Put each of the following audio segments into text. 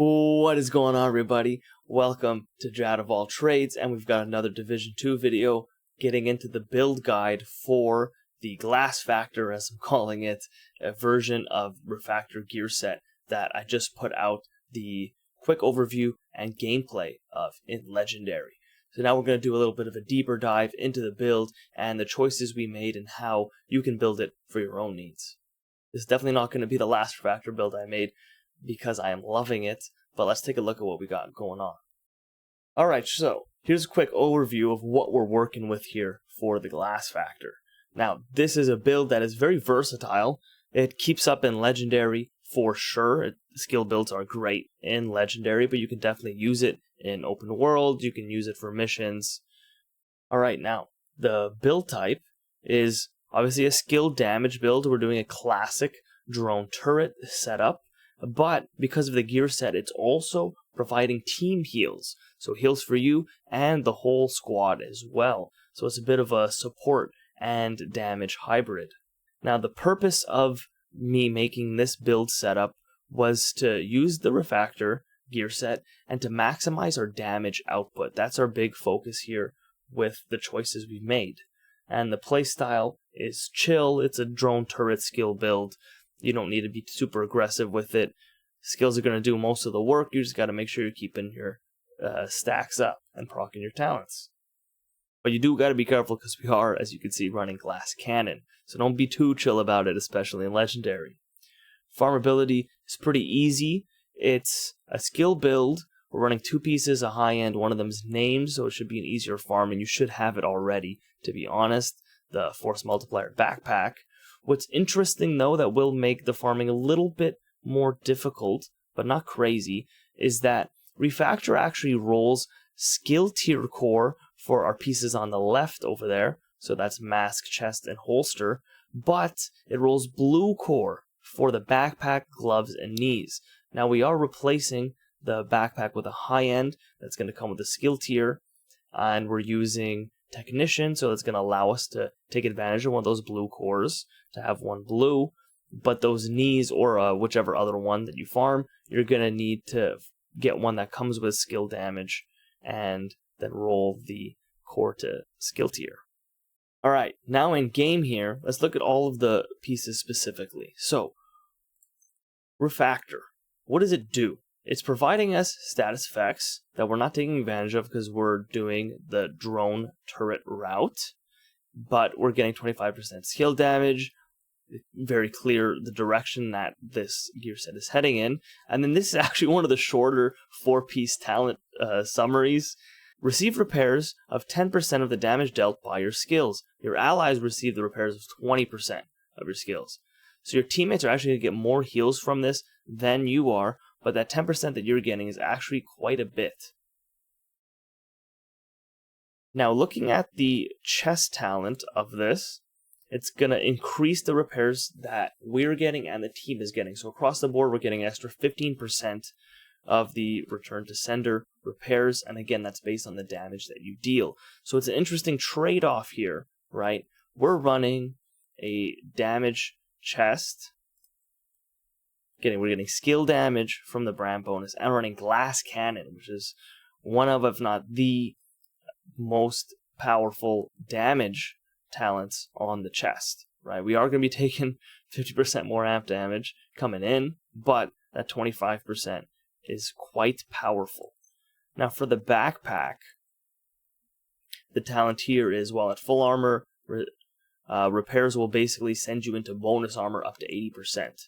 What is going on, everybody? Welcome to Jack of All Trades, and we've got another Division 2 video getting into the build guide for the Glass Factor, as I'm calling it, a version of Refactor Gearset that I just put out the quick overview and gameplay of in Legendary. So now we're going to do a little bit of a deeper dive into the build and the choices we made and how you can build it for your own needs. This is definitely not going to be the last Refactor build I made, because I am loving it, but let's take a look at what we got going on. Alright, so here's a quick overview of what we're working with here for the Glass Factor. Now, this is a build that is very versatile. It keeps up in Legendary for sure. Skill builds are great in Legendary, but you can definitely use it in open world. You can use it for missions. Alright, now, the build type is obviously a skill damage build. We're doing a classic drone turret setup. But because of the gear set, it's also providing team heals. So heals for you and the whole squad as well. So it's a bit of a support and damage hybrid. Now, the purpose of me making this build setup was to use the Refactor gear set and to maximize our damage output. That's our big focus here with the choices we've made. And the playstyle is chill. It's a drone turret skill build. You don't need to be super aggressive with it. Skills are going to do most of the work. You just got to make sure you're keeping your stacks up and proccing your talents. But you do got to be careful because we are, as you can see, running glass cannon. So don't be too chill about it, especially in Legendary. Farmability is pretty easy. It's a skill build. We're running two pieces, a high end. One of them is named, so it should be an easier farm, and you should have it already, to be honest. The Force Multiplier Backpack. What's interesting, though, that will make the farming a little bit more difficult, but not crazy, is that Refactor actually rolls skill tier core for our pieces on the left over there, so that's mask, chest, and holster, but it rolls blue core for the backpack, gloves, and knees. Now, we are replacing the backpack with a high end that's going to come with a skill tier, and we're using Technician, so that's going to allow us to take advantage of one of those blue cores, to have one blue, but those knees or whichever other one that you farm, you're going to need to get one that comes with skill damage and then roll the core to skill tier. Alright, now in game here, let's look at all of the pieces specifically. So, Refactor, what does it do? It's providing us status effects that we're not taking advantage of because we're doing the drone turret route, but we're getting 25% skill damage. Very clear the direction that this gear set is heading in. And then this is actually one of the shorter 4-piece talent summaries. Receive repairs of 10% of the damage dealt by your skills. Your allies receive the repairs of 20% of your skills. So your teammates are actually going to get more heals from this than you are, but that 10% that you're getting is actually quite a bit. Now, looking at the chest talent of this, it's going to increase the repairs that we're getting and the team is getting. So across the board, we're getting an extra 15% of the return to sender repairs. And again, that's based on the damage that you deal. So it's an interesting trade-off here, right? We're running a damage chest. We're getting skill damage from the brand bonus, and running glass cannon, which is one of, if not the most powerful damage talents on the chest, right? We are going to be taking 50% more amp damage coming in, but that 25% is quite powerful. Now for the backpack, the talent here is, while at full armor, repairs will basically send you into bonus armor up to 80%.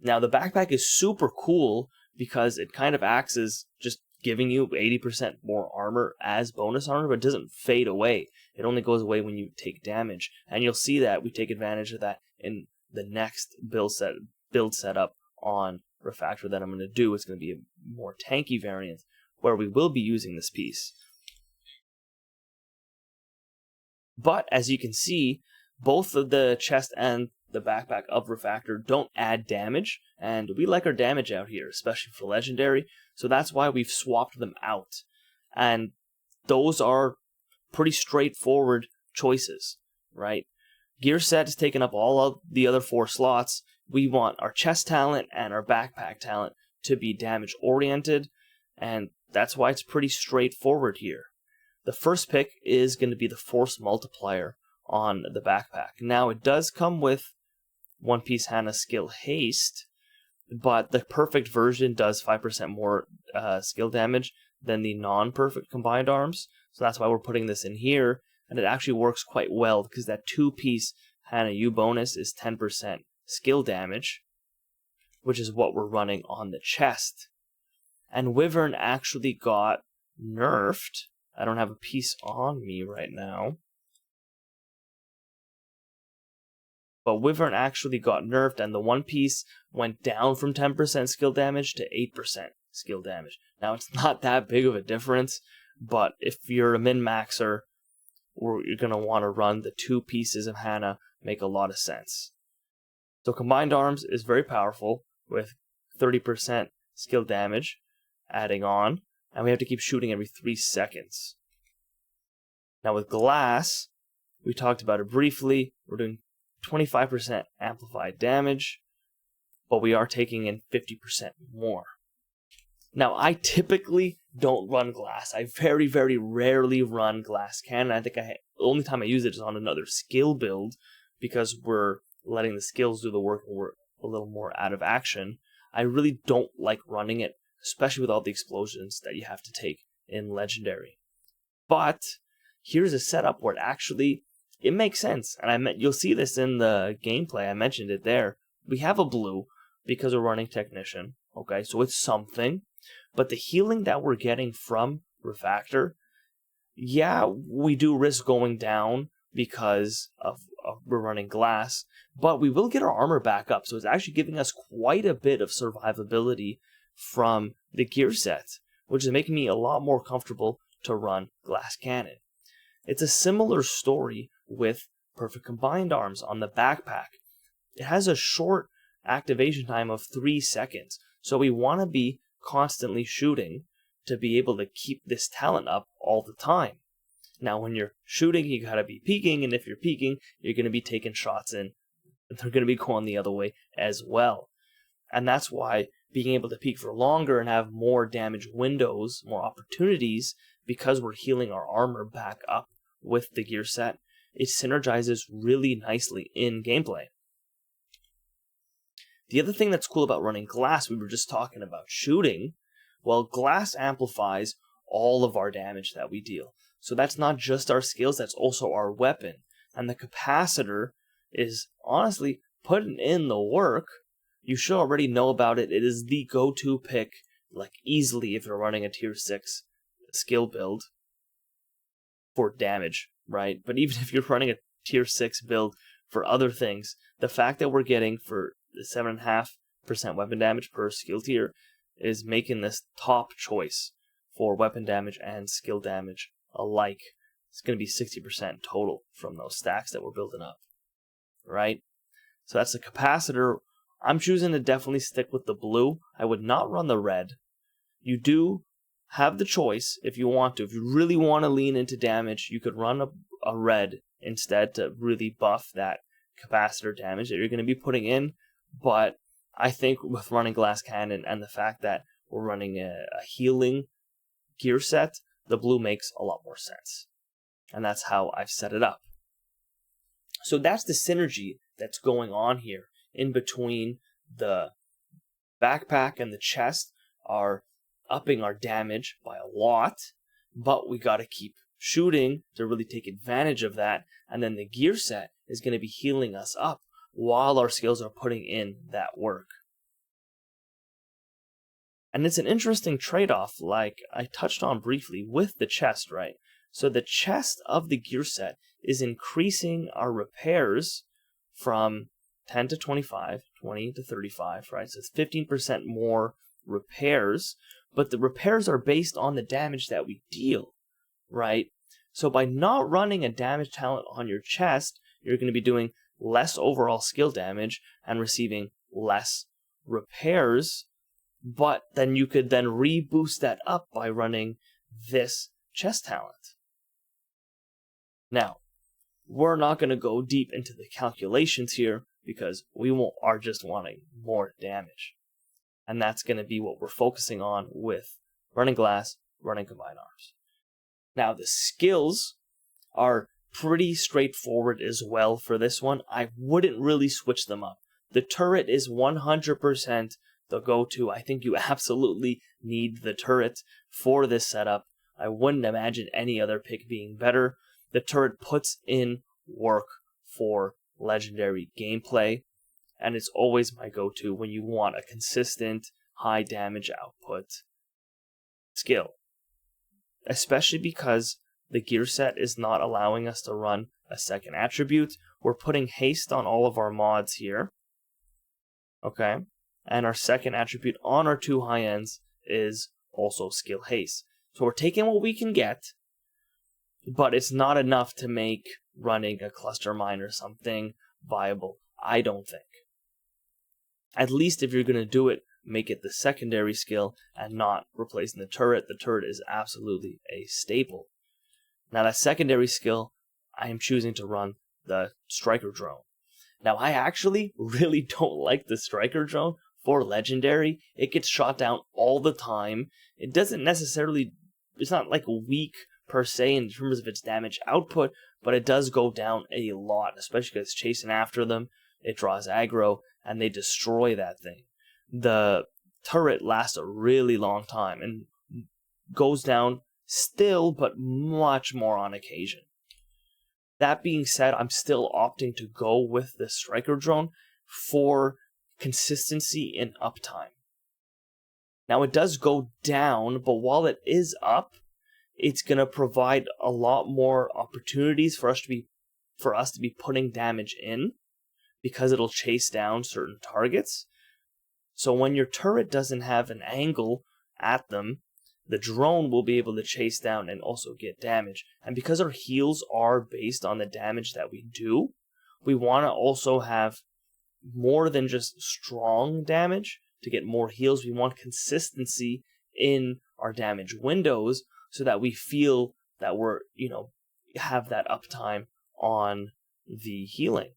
Now, the backpack is super cool because it kind of acts as just giving you 80% more armor as bonus armor, but it doesn't fade away. It only goes away when you take damage. And you'll see that we take advantage of that in the next build setup on Refactor that I'm going to do. It's going to be a more tanky variant where we will be using this piece. But as you can see, both of the chest and the backpack of Refactor don't add damage, and we like our damage out here, especially for Legendary, so that's why we've swapped them out. And those are pretty straightforward choices, right? Gearset is taking up all of the other 4 slots. We want our chest talent and our backpack talent to be damage oriented, and that's why it's pretty straightforward here. The first pick is going to be the force multiplier on the backpack. Now it does come with One Piece Hana skill haste, but the perfect version does 5% more skill damage than the non-perfect combined arms, so that's why we're putting this in here, and it actually works quite well because that 2-piece Hana U bonus is 10% skill damage, which is what we're running on the chest. And Wyvern actually got nerfed. I don't have a piece on me right now, but Wyvern actually got nerfed, and the one piece went down from 10% skill damage to 8% skill damage. Now, it's not that big of a difference, but if you're a min-maxer, or you're going to want to run the 2 pieces of Hana, make a lot of sense. So Combined Arms is very powerful, with 30% skill damage adding on, and we have to keep shooting every 3 seconds. Now with Glass, we talked about it briefly, we're doing 25% amplified damage, but we are taking in 50% more. Now, I typically don't run Glass. I very, very rarely run Glass Cannon. I think the only time I use it is on another skill build, because we're letting the skills do the work and we're a little more out of action. I really don't like running it, especially with all the explosions that you have to take in Legendary. But here's a setup where it makes sense, and you'll see this in the gameplay. I mentioned it there. We have a blue because we're running Technician. Okay, so it's something. But the healing that we're getting from Refactor, yeah, we do risk going down because of we're running Glass, but we will get our armor back up. So it's actually giving us quite a bit of survivability from the gear set, which is making me a lot more comfortable to run Glass Cannon. It's a similar story with Perfect Combined Arms on the backpack. It has a short activation time of 3 seconds, so we want to be constantly shooting to be able to keep this talent up all the time. Now, when you're shooting, you gotta be peeking, and if you're peeking, you're gonna be taking shots in, and they're gonna be going the other way as well. And that's why being able to peek for longer and have more damage windows, more opportunities, because we're healing our armor back up with the gear set, it synergizes really nicely in gameplay. The other thing that's cool about running Glass, we were just talking about shooting. Well, Glass amplifies all of our damage that we deal. So that's not just our skills, that's also our weapon. And the capacitor is honestly putting in the work. You should already know about it. It is the go-to pick, like easily if you're running a tier 6 skill build for damage, right? But even if you're running a tier 6 build for other things, the fact that we're getting for the 7.5% weapon damage per skill tier is making this top choice for weapon damage and skill damage alike. It's going to be 60% total from those stacks that we're building up, right? So that's the capacitor. I'm choosing to definitely stick with the blue. I would not run the red. You do have the choice if you want to. If you really want to lean into damage, you could run a red instead to really buff that capacitor damage that you're going to be putting in. But I think with running Glass Cannon and the fact that we're running a healing gear set, the blue makes a lot more sense. And that's how I've set it up. So that's the synergy that's going on here in between the backpack and the chest are upping our damage by a lot, but we got to keep shooting to really take advantage of that. And then the gear set is going to be healing us up while our skills are putting in that work. And it's an interesting trade-off, like I touched on briefly, with the chest, right? So the chest of the gear set is increasing our repairs from 10 to 25, 20 to 35, right? So it's 15% more repairs, but the repairs are based on the damage that we deal, right? So by not running a damage talent on your chest, you're going to be doing less overall skill damage and receiving less repairs, but then you could then reboost that up by running this chest talent. Now, we're not going to go deep into the calculations here because we are just wanting more damage. And that's going to be what we're focusing on with running glass, running combined arms. Now, the skills are pretty straightforward as well for this one. I wouldn't really switch them up. The turret is 100% the go-to. I think you absolutely need the turret for this setup. I wouldn't imagine any other pick being better. The turret puts in work for legendary gameplay, and it's always my go-to when you want a consistent high damage output skill. Especially because the gear set is not allowing us to run a second attribute. We're putting haste on all of our mods here. Okay, and our second attribute on our 2 high ends is also skill haste. So we're taking what we can get, but it's not enough to make running a cluster mine or something viable, I don't think. At least if you're going to do it, make it the secondary skill and not replacing the turret. The turret is absolutely a staple. Now that secondary skill, I am choosing to run the striker drone. Now I actually really don't like the striker drone for legendary. It gets shot down all the time. It doesn't necessarily, it's not like weak per se in terms of its damage output, but it does go down a lot, especially because it's chasing after them. It draws aggro and they destroy that thing. The turret lasts a really long time and goes down still, but much more on occasion. That being said, I'm still opting to go with the striker drone for consistency in uptime. Now it does go down, but while it is up, it's going to provide a lot more opportunities for us to be putting damage in, because it'll chase down certain targets. So when your turret doesn't have an angle at them, the drone will be able to chase down and also get damage. And because our heals are based on the damage that we do, we want to also have more than just strong damage to get more heals. We want consistency in our damage windows so that we feel that we're, have that uptime on the healing.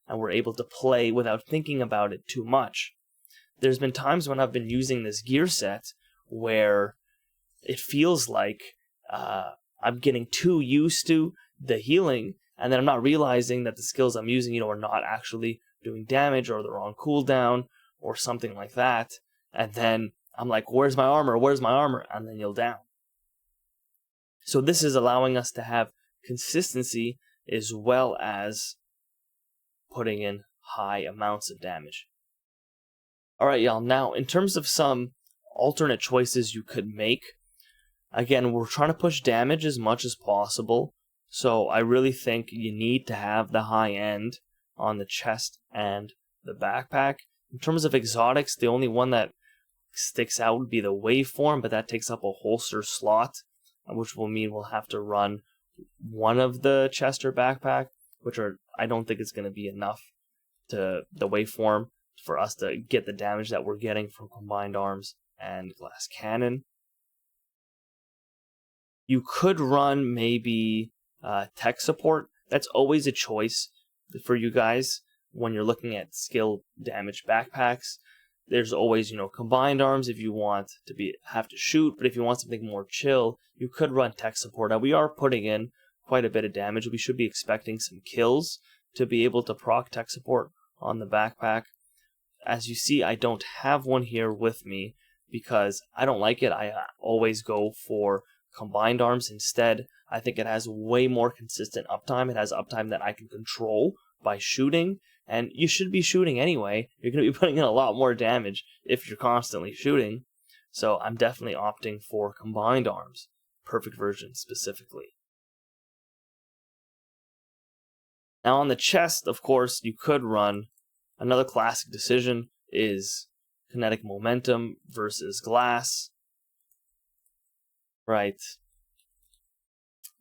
And we're able to play without thinking about it too much. There's been times when I've been using this gear set where it feels like I'm getting too used to the healing, and then I'm not realizing that the skills I'm using, are not actually doing damage, or they're on cooldown or something like that. And then I'm like, where's my armor? Where's my armor? And then you'll down. So this is allowing us to have consistency as well as putting in high amounts of damage. Alright, y'all, now in terms of some alternate choices you could make, again, we're trying to push damage as much as possible, so I really think you need to have the high end on the chest and the backpack. In terms of exotics, the only one that sticks out would be the waveform, but that takes up a holster slot, which will mean we'll have to run one of the chest or backpack, which I don't think it's going to be enough to the waveform for us to get the damage that we're getting from combined arms and glass cannon. You could run maybe tech support. That's always a choice for you guys when you're looking at skill damage backpacks. There's always, combined arms if you want to have to shoot, but if you want something more chill, you could run tech support. Now we are putting in quite a bit of damage. We should be expecting some kills to be able to proc tech support on the backpack. As you see, I don't have one here with me because I don't like it. I always go for combined arms instead. I think it has way more consistent uptime. It has uptime that I can control by shooting, and you should be shooting anyway. You're going to be putting in a lot more damage if you're constantly shooting. So I'm definitely opting for combined arms, perfect version specifically. Now on the chest, of course, you could run another classic decision is kinetic momentum versus glass. Right.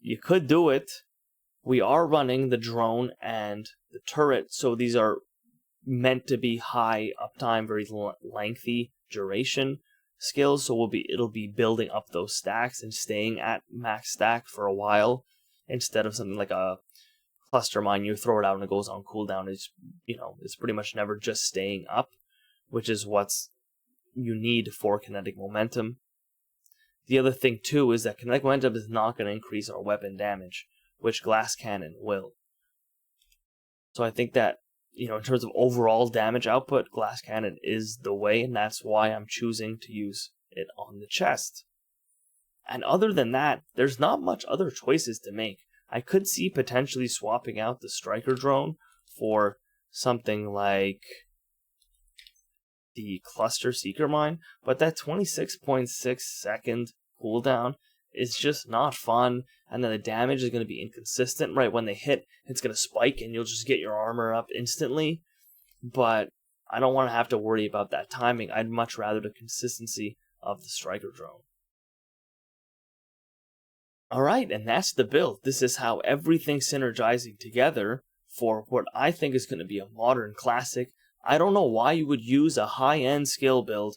You could do it. We are running the drone and the turret, so these are meant to be high uptime, very lengthy duration skills, so it'll be building up those stacks and staying at max stack for a while, instead of something like a cluster mine. You throw it out and it goes on cooldown. It's pretty much never just staying up, which is what's you need for kinetic momentum. The other thing too is that kinetic momentum is not going to increase our weapon damage, which glass cannon will. So I think that, in terms of overall damage output, glass cannon is the way, and that's why I'm choosing to use it on the chest. And other than that, there's not much other choices to make. I could see potentially swapping out the striker drone for something like the cluster seeker mine, but that 26.6 second cooldown is just not fun, and then the damage is going to be inconsistent. Right when they hit, it's going to spike and you'll just get your armor up instantly, but I don't want to have to worry about that timing. I'd much rather the consistency of the striker drone. Alright, and that's the build. This is how everything's synergizing together for what I think is going to be a modern classic. I don't know why you would use a high-end skill build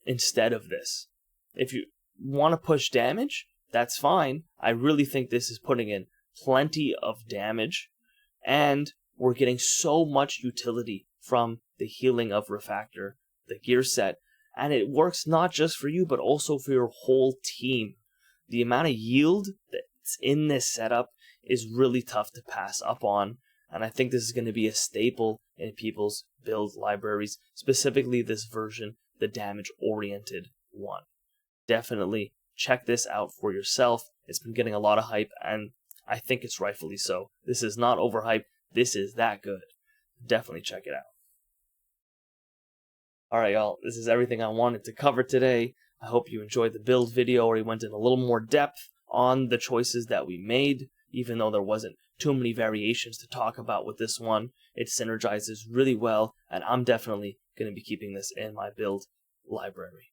instead of this. If you want to push damage, that's fine. I really think this is putting in plenty of damage, and we're getting so much utility from the healing of Refactor, the gear set, and it works not just for you, but also for your whole team. The amount of yield that's in this setup is really tough to pass up on, and I think this is going to be a staple in people's build libraries, specifically this version, the damage-oriented one. Definitely check this out for yourself. It's been getting a lot of hype, and I think it's rightfully so. This is not overhyped. This is that good. Definitely check it out. Alright, y'all. This is everything I wanted to cover today. I hope you enjoyed the build video, or we went in a little more depth on the choices that we made, even though there wasn't too many variations to talk about with this one. It synergizes really well, and I'm definitely going to be keeping this in my build library.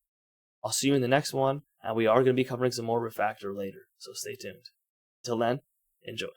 I'll see you in the next one, and we are going to be covering some more Refactor later, so stay tuned. Till then, enjoy.